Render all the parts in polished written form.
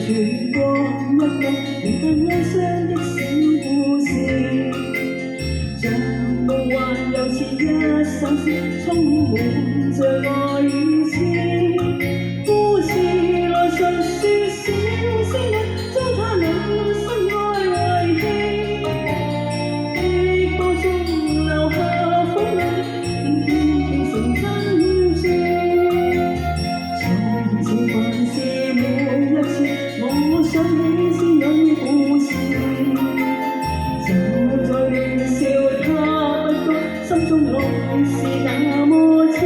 傳過一個平淡哀傷的小故事，像夢幻又似一首詩，充滿着愛與痴。故事來述說小仙女，將她那深愛遺棄，激波中留下苦淚，點點變成珍珠。從前凡事每一次，我想起仙女故事，就在亂笑她不覺，心中愛是那麼痴。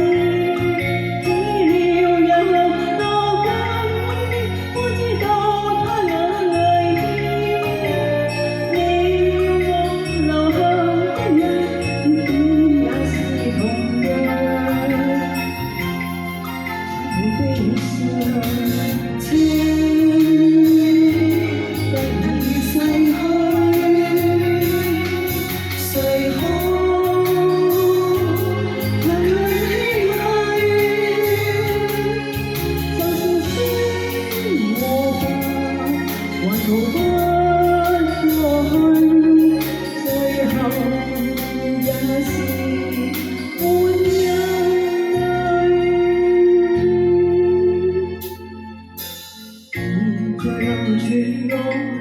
傳我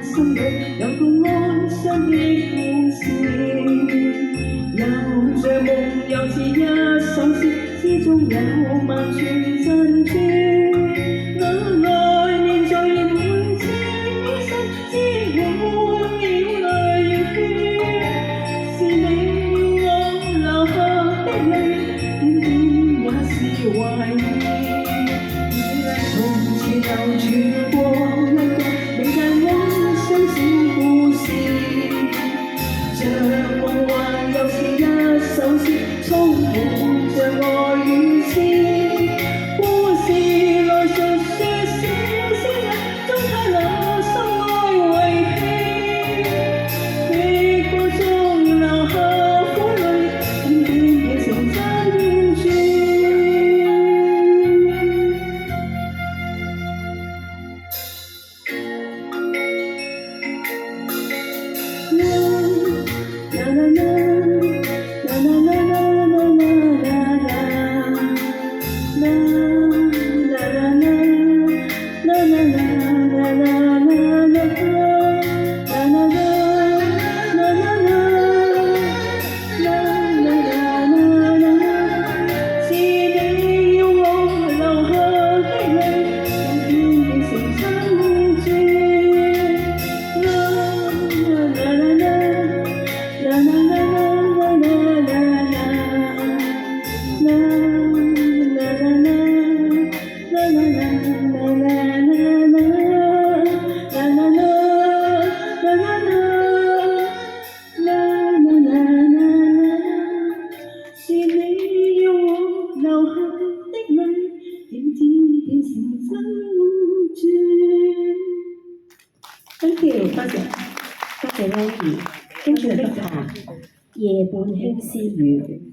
心裏有個哀傷的故事，有像夢又似一首詩，詩中有萬串珍珠。那愛念在滿情於心，滋滿了淚血，是你要我留下的淚，點點也是懷念。從前流傳過充滿着愛與痴，故事來述說小仙女，將她那深愛遺棄，激波中留下苦淚，點點變成珍珠。Thank you， 多謝 Landy， 跟住 Victor， 夜半輕私語。